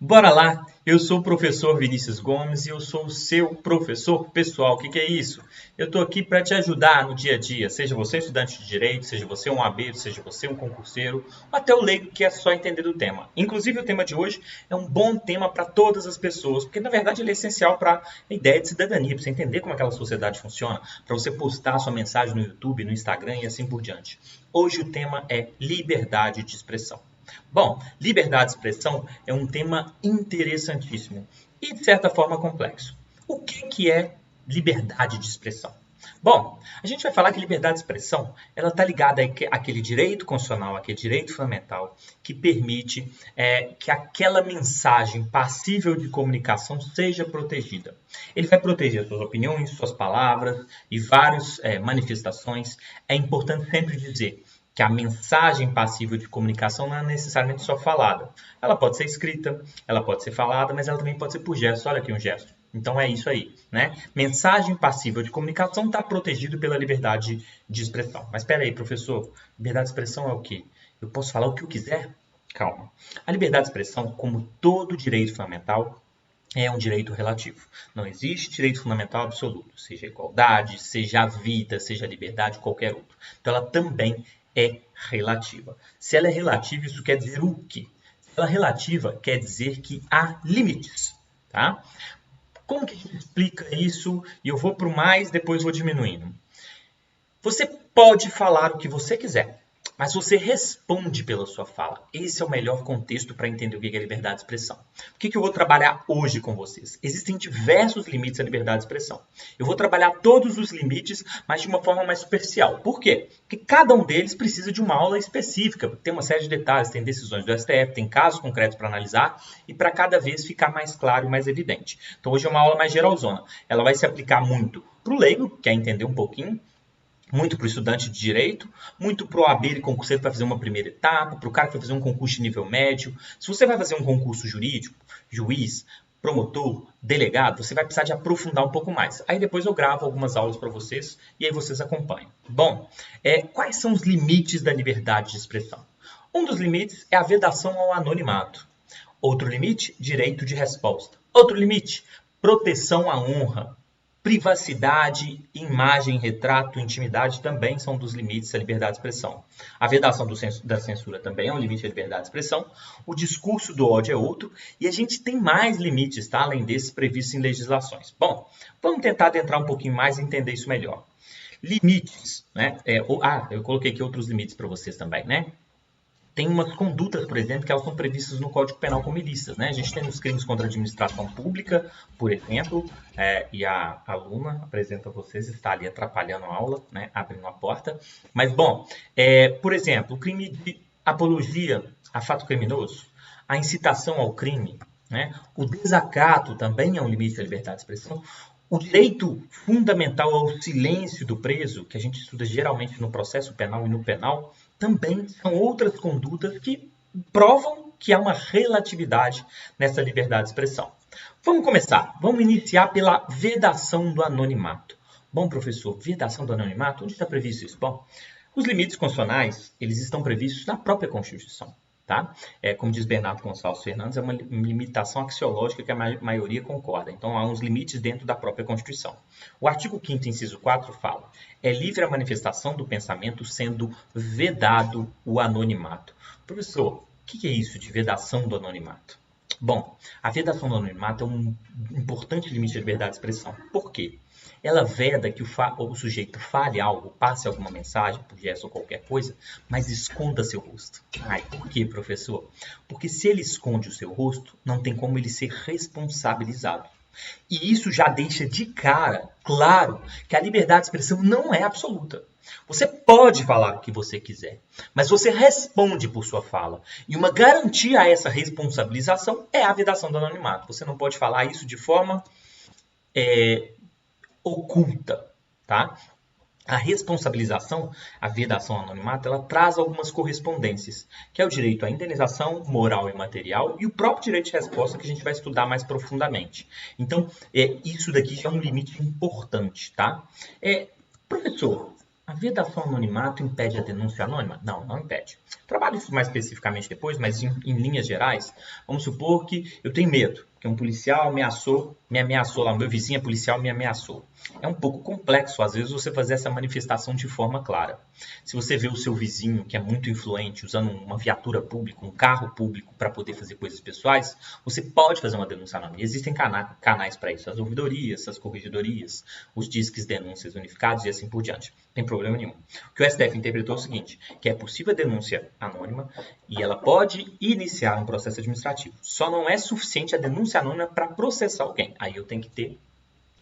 Bora lá! Eu sou o professor Vinícius Gomes e eu sou o seu professor pessoal. O que é isso? Eu estou aqui para te ajudar no dia a dia, seja você estudante de direito, seja você um abeiro, seja você um concurseiro, ou até o leigo que é só entender do tema. Inclusive, o tema de hoje é um bom tema para todas as pessoas, porque na verdade ele é essencial para a ideia de cidadania, para você entender como aquela sociedade funciona, para você postar sua mensagem no YouTube, no Instagram e assim por diante. Hoje o tema é liberdade de expressão. Bom, liberdade de expressão é um tema interessantíssimo e, de certa forma, complexo. O que é liberdade de expressão? Bom, a gente vai falar que liberdade de expressão ela está ligada àquele direito constitucional, àquele direito fundamental que permite que aquela mensagem passível de comunicação seja protegida. Ele vai proteger suas opiniões, suas palavras e várias manifestações. É importante sempre dizer que a mensagem passível de comunicação não é necessariamente só falada. Ela pode ser escrita, ela pode ser falada, mas ela também pode ser por gesto. Olha aqui um gesto. Então é isso aí, né? Mensagem passível de comunicação está protegido pela liberdade de expressão. Mas espera aí, professor, liberdade de expressão é o quê? Eu posso falar o que eu quiser? Calma. A liberdade de expressão, como todo direito fundamental, é um direito relativo. Não existe direito fundamental absoluto, seja a igualdade, seja a vida, seja a liberdade, qualquer outro. Então ela também é relativa. Se ela é relativa, isso quer dizer o quê? Se ela é relativa, quer dizer que há limites, tá? Como que a gente explica isso? E eu vou para o mais, depois vou diminuindo. Você pode falar o que você quiser, mas você responde pela sua fala. Esse é o melhor contexto para entender o que é liberdade de expressão. O que eu vou trabalhar hoje com vocês? Existem diversos limites à liberdade de expressão. Eu vou trabalhar todos os limites, mas de uma forma mais superficial. Por quê? Porque cada um deles precisa de uma aula específica. Tem uma série de detalhes, tem decisões do STF, tem casos concretos para analisar e para cada vez ficar mais claro e mais evidente. Então hoje é uma aula mais geralzona. Ela vai se aplicar muito para o leigo, que quer entender um pouquinho, muito para o estudante de direito, muito para o abeiro e concurseiro para fazer uma primeira etapa, para o cara que vai fazer um concurso de nível médio. Se você vai fazer um concurso jurídico, juiz, promotor, delegado, você vai precisar de aprofundar um pouco mais. Aí depois eu gravo algumas aulas para vocês e aí vocês acompanham. Bom, quais são os limites da liberdade de expressão? Um dos limites é a vedação ao anonimato. Outro limite, direito de resposta. Outro limite, proteção à honra. Privacidade, imagem, retrato, intimidade também são dos limites da liberdade de expressão. A vedação da censura também é um limite da liberdade de expressão. O discurso do ódio é outro. E a gente tem mais limites, tá? Além desses previstos em legislações. Bom, vamos tentar adentrar um pouquinho mais e entender isso melhor. Limites, né? Eu coloquei aqui outros limites para vocês também, né? Tem umas condutas, por exemplo, que elas são previstas no Código Penal como ilícitas, né? A gente tem os crimes contra a administração pública, por exemplo, e a aluna apresenta a vocês, está ali atrapalhando a aula, né? Abrindo a porta. Mas, bom, por exemplo, o crime de apologia a fato criminoso, a incitação ao crime, né? O desacato também é um limite da liberdade de expressão. O direito fundamental ao silêncio do preso, que a gente estuda geralmente no processo penal e no penal, também são outras condutas que provam que há uma relatividade nessa liberdade de expressão. Vamos começar. Vamos iniciar pela vedação do anonimato. Bom, professor, vedação do anonimato? Onde está previsto isso? Bom, os limites constitucionais, eles estão previstos na própria Constituição. Tá? Como diz Bernardo Gonçalves Fernandes, é uma limitação axiológica que a maioria concorda. Então, há uns limites dentro da própria Constituição. O artigo 5º, inciso 4, fala: é livre a manifestação do pensamento sendo vedado o anonimato. Professor, o que é isso de vedação do anonimato? Bom, a vedação do anonimato é um importante limite da liberdade de expressão. Por quê? Ela veda que o sujeito fale algo, passe alguma mensagem, por gesto ou qualquer coisa, mas esconda seu rosto. Ai, por quê, professor? Porque se ele esconde o seu rosto, não tem como ele ser responsabilizado. E isso já deixa de cara claro que a liberdade de expressão não é absoluta. Você pode falar o que você quiser, mas você responde por sua fala. E uma garantia a essa responsabilização é a vedação do anonimato. Você não pode falar isso de forma oculta, tá? A responsabilização, a vedação ao anonimato, ela traz algumas correspondências, que é o direito à indenização moral e material e o próprio direito de resposta que a gente vai estudar mais profundamente. Então, isso daqui já é um limite importante, tá? Professor, A vedação ao anonimato impede a denúncia anônima? Não, não impede. Trabalho isso mais especificamente depois, mas em linhas gerais, vamos supor que eu tenho medo, que um policial me ameaçou lá, meu vizinho policial me ameaçou. É um pouco complexo, às vezes, você fazer essa manifestação de forma clara. Se você vê o seu vizinho, que é muito influente, usando uma viatura pública, um carro público para poder fazer coisas pessoais, você pode fazer uma denúncia anônima. Existem canais para isso, as ouvidorias, as corregedorias, os disques denúncias unificados e assim por diante. Não tem problema nenhum. O que o STF interpretou é o seguinte, que é possível a denúncia anônima e ela pode iniciar um processo administrativo. Só não é suficiente a denúncia anônima para processar alguém. Aí eu tenho que ter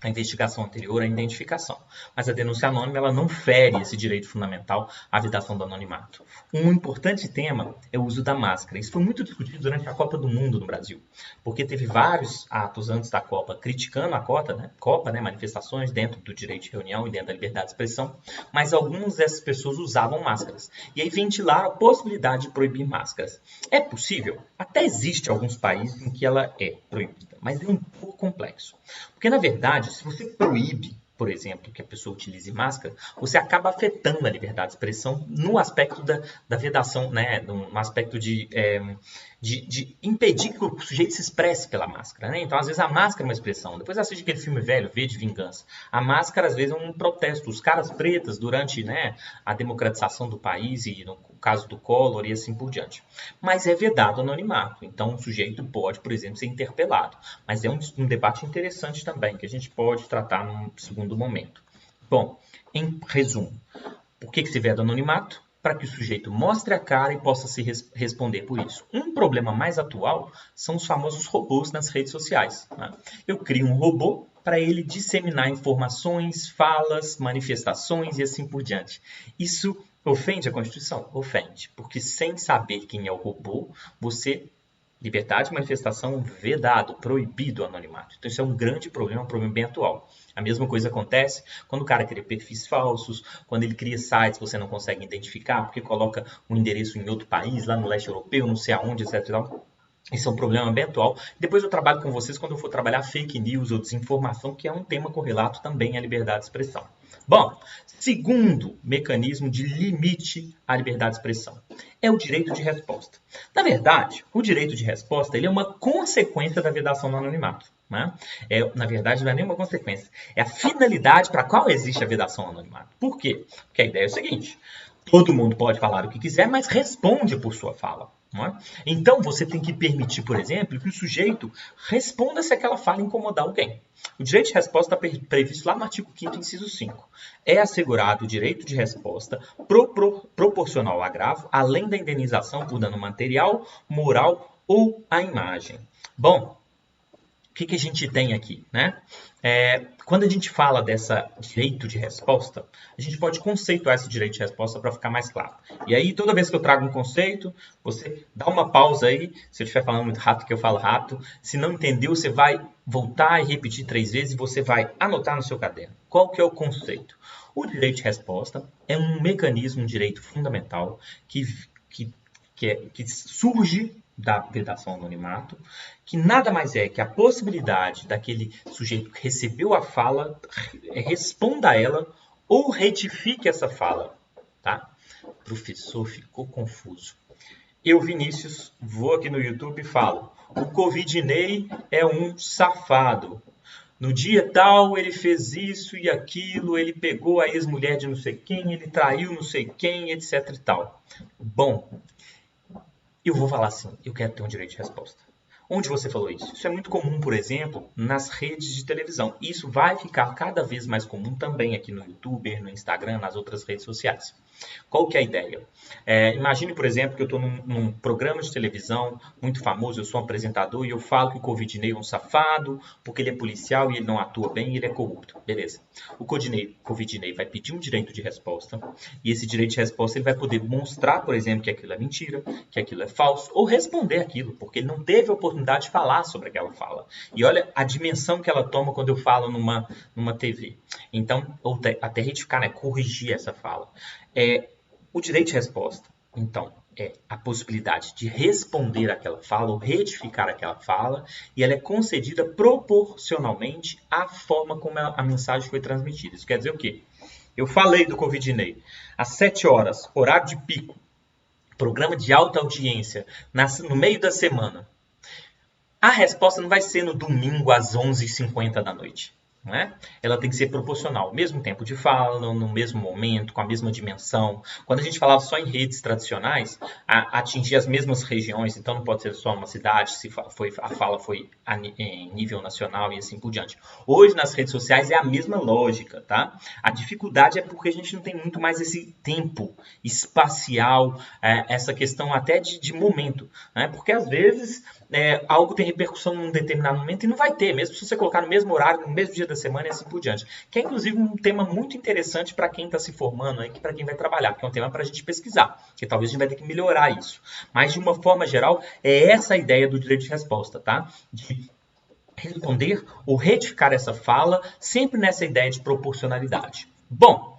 a investigação anterior, a identificação. Mas a denúncia anônima ela não fere esse direito fundamental à vedação do anonimato. Um importante tema é o uso da máscara. Isso foi muito discutido durante a Copa do Mundo no Brasil, porque teve vários atos antes da Copa criticando a Copa, manifestações dentro do direito de reunião e dentro da liberdade de expressão, mas algumas dessas pessoas usavam máscaras. E aí ventilaram a possibilidade de proibir máscaras. É possível? Até existe alguns países em que ela é proibida, mas é um pouco complexo. Porque, na verdade, se você proíbe, por exemplo, que a pessoa utilize máscara, você acaba afetando a liberdade de expressão no aspecto da vedação, no aspecto de impedir que o sujeito se expresse pela máscara. Né? Então, às vezes, a máscara é uma expressão. Depois assiste aquele filme velho, V de Vingança. A máscara, às vezes, é um protesto. Os caras pretas, durante a democratização do país, e no caso do Collor, e assim por diante. Mas é vedado o anonimato. Então, o sujeito pode, por exemplo, ser interpelado. Mas é um debate interessante também, que a gente pode tratar num segundo momento. Bom, em resumo, por que se veda o anonimato? Para que o sujeito mostre a cara e possa se responder por isso. Um problema mais atual são os famosos robôs nas redes sociais. Né? Eu crio um robô para ele disseminar informações, falas, manifestações e assim por diante. Isso ofende a Constituição? Ofende, porque sem saber quem é o robô, liberdade de manifestação vedado, proibido o anonimato. Então isso é um grande problema, um problema bem atual. A mesma coisa acontece quando o cara cria perfis falsos, quando ele cria sites que você não consegue identificar, porque coloca um endereço em outro país, lá no leste europeu, não sei aonde, etc. Esse é um problema bem atual. Depois eu trabalho com vocês quando eu for trabalhar fake news ou desinformação, que é um tema correlato também à liberdade de expressão. Bom, segundo mecanismo de limite à liberdade de expressão é o direito de resposta. Na verdade, o direito de resposta ele é uma consequência da vedação do anonimato. Né? Na verdade, não é nenhuma consequência. É a finalidade para a qual existe a vedação do anonimato. Por quê? Porque a ideia é o seguinte, todo mundo pode falar o que quiser, mas responde por sua fala. Não é? Então, você tem que permitir, por exemplo, que o sujeito responda se aquela fala incomodar alguém. O direito de resposta está previsto lá no artigo 5º, inciso 5. É assegurado o direito de resposta proporcional ao agravo, além da indenização por dano material, moral ou à imagem. Bom, o que a gente tem aqui? Né? Quando a gente fala dessa direito de resposta, a gente pode conceituar esse direito de resposta para ficar mais claro. E aí, toda vez que eu trago um conceito, você dá uma pausa aí, se eu estiver falando muito rápido, que eu falo rápido. Se não entendeu, você vai voltar e repetir 3 vezes e você vai anotar no seu caderno. Qual que é o conceito? O direito de resposta é um mecanismo, um direito fundamental que surge da vedação ao anonimato, que nada mais é que a possibilidade daquele sujeito que recebeu a fala responda a ela ou retifique essa fala. Tá? Professor, ficou confuso. Eu, Vinícius, vou aqui no YouTube e falo: o Covidinei é um safado. No dia tal, ele fez isso e aquilo, ele pegou a ex-mulher de não sei quem, ele traiu não sei quem, etc e tal. Bom, eu vou falar assim, eu quero ter um direito de resposta. Onde você falou isso? Isso é muito comum, por exemplo, nas redes de televisão. Isso vai ficar cada vez mais comum também aqui no YouTube, no Instagram, nas outras redes sociais. Qual que é a ideia? Imagine, por exemplo, que eu estou num programa de televisão muito famoso, eu sou um apresentador e eu falo que o Covidinei é um safado, porque ele é policial e ele não atua bem e ele é corrupto. Beleza. O Covidinei vai pedir um direito de resposta e esse direito de resposta ele vai poder mostrar, por exemplo, que aquilo é mentira, que aquilo é falso, ou responder aquilo, porque ele não teve a oportunidade de falar sobre aquela fala. E olha a dimensão que ela toma quando eu falo numa TV. Então, ou até retificar, corrigir essa fala. O direito de resposta, então, é a possibilidade de responder aquela fala ou retificar aquela fala, e ela é concedida proporcionalmente à forma como a mensagem foi transmitida. Isso quer dizer o quê? Eu falei do Covidinei. Às 7 horas, horário de pico, programa de alta audiência, no meio da semana. A resposta não vai ser no domingo às 11h50 da noite. Não é? Ela tem que ser proporcional, mesmo tempo de fala, no mesmo momento, com a mesma dimensão. Quando a gente falava só em redes tradicionais, atingir as mesmas regiões, então não pode ser só uma cidade, se a fala foi em nível nacional e assim por diante. Hoje, nas redes sociais, é a mesma lógica, tá? A dificuldade é porque a gente não tem muito mais esse tempo espacial, essa questão até de momento, né? Porque às vezes algo tem repercussão num determinado momento e não vai ter, mesmo se você colocar no mesmo horário, no mesmo dia da semana e assim por diante. Que é, inclusive, um tema muito interessante para quem está se formando, para quem vai trabalhar, porque é um tema para a gente pesquisar, que talvez a gente vai ter que melhorar isso. Mas, de uma forma geral, é essa a ideia do direito de resposta, tá? De responder ou retificar essa fala, sempre nessa ideia de proporcionalidade. Bom,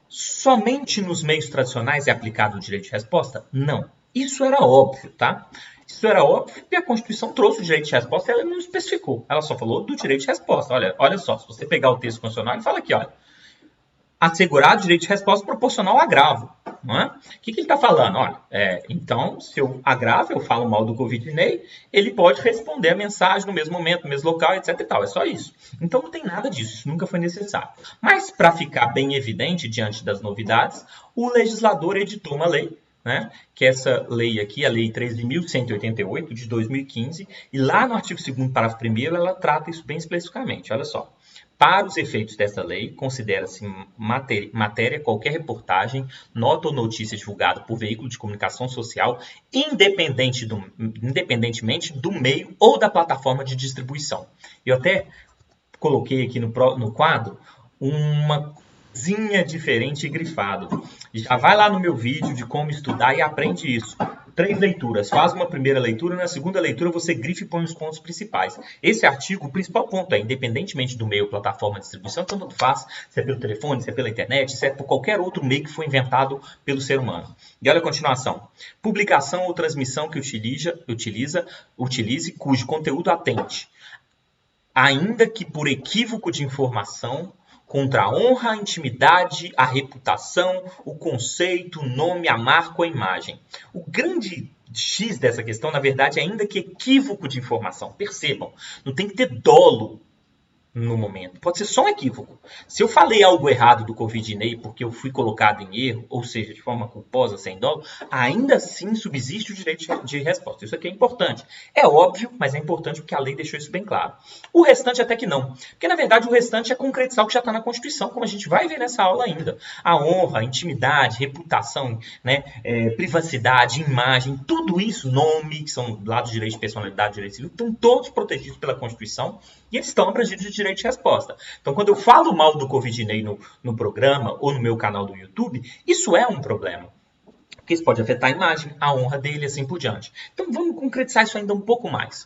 somente nos meios tradicionais é aplicado o direito de resposta? Não. Isso era óbvio, tá? Isso era óbvio porque a Constituição trouxe o direito de resposta e ela não especificou. Ela só falou do direito de resposta. Olha só, se você pegar o texto constitucional, ele fala aqui, olha, assegurar o direito de resposta proporcional ao agravo. Não é? O que ele está falando? Olha, então, se eu agravo, eu falo mal do Covidinei, ele pode responder a mensagem no mesmo momento, no mesmo local, etc. e tal. É só isso. Então, não tem nada disso. Isso nunca foi necessário. Mas, para ficar bem evidente diante das novidades, o legislador editou uma lei, né? Que essa lei aqui, a Lei 13.188, de 2015, e lá no artigo 2º, parágrafo 1º, ela trata isso bem especificamente. Olha só. Para os efeitos dessa lei, considera-se matéria qualquer reportagem, nota ou notícia divulgada por veículo de comunicação social, independentemente do meio ou da plataforma de distribuição. Eu até coloquei aqui no quadro uma coisinha diferente e grifado. Já vai lá no meu vídeo de como estudar e aprende isso. 3 leituras. Faz uma primeira leitura, na segunda leitura você grifa e põe os pontos principais. Esse artigo, o principal ponto é, independentemente do meio ou plataforma de distribuição, tanto faz se é pelo telefone, se é pela internet, se é por qualquer outro meio que foi inventado pelo ser humano. E olha a continuação. Publicação ou transmissão que utilize cujo conteúdo atente, ainda que por equívoco de informação, contra a honra, a intimidade, a reputação, o conceito, o nome, a marca ou a imagem. O grande X dessa questão, na verdade, é ainda que equívoco de informação. Percebam, não tem que ter dolo no momento. Pode ser só um equívoco. Se eu falei algo errado do Covidinei porque eu fui colocado em erro, ou seja, de forma culposa, sem dolo, ainda assim subsiste o direito de resposta. Isso aqui é importante. É óbvio, mas é importante porque a lei deixou isso bem claro. O restante até que não. Porque, na verdade, o restante é concretizar o que já está na Constituição, como a gente vai ver nessa aula ainda. A honra, a intimidade, reputação, né, privacidade, imagem, tudo isso, nome, que são lá do direito de personalidade, direito civil, estão todos protegidos pela Constituição e eles estão abrangidos de direito de resposta. Então, quando eu falo mal do Covidinei no programa ou no meu canal do YouTube, isso é um problema. Porque isso pode afetar a imagem, a honra dele e assim por diante. Então, vamos concretizar isso ainda um pouco mais.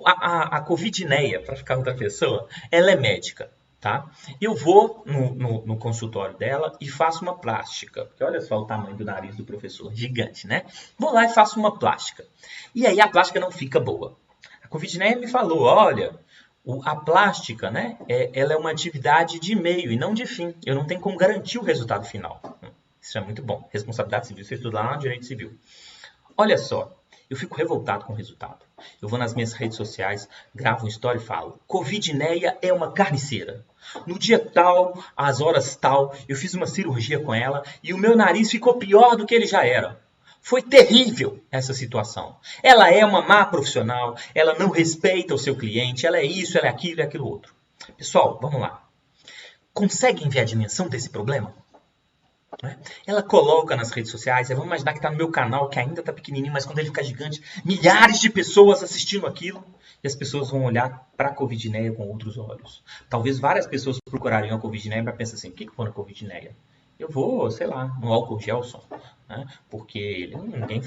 A Covidineia, para ficar outra pessoa, ela é médica. Tá? Eu vou no consultório dela e faço uma plástica. Porque olha só o tamanho do nariz do professor, gigante, né? Vou lá e faço uma plástica. E aí a plástica não fica boa. A Covidinei me falou, olha, a plástica, né, ela é uma atividade de meio e não de fim. Eu não tenho como garantir o resultado final. Isso é muito bom. Responsabilidade civil, você estuda lá no direito civil. Olha só, eu fico revoltado com o resultado. Eu vou nas minhas redes sociais, gravo uma história e falo, Covidneia é uma carniceira. No dia tal, às horas tal, eu fiz uma cirurgia com ela e o meu nariz ficou pior do que ele já era. Foi terrível essa situação. Ela é uma má profissional, ela não respeita o seu cliente, ela é isso, ela é aquilo e aquilo outro. Pessoal, vamos lá. Conseguem ver a dimensão desse problema? Ela coloca nas redes sociais, vamos imaginar que está no meu canal, que ainda está pequenininho, mas quando ele ficar gigante, milhares de pessoas assistindo aquilo, e as pessoas vão olhar para a Covidneia com outros olhos. Talvez várias pessoas procurariam a Covidneia para pensar assim, o que foi na Covidneia? Eu vou, sei lá, no álcool Gelson, né? Porque ninguém fala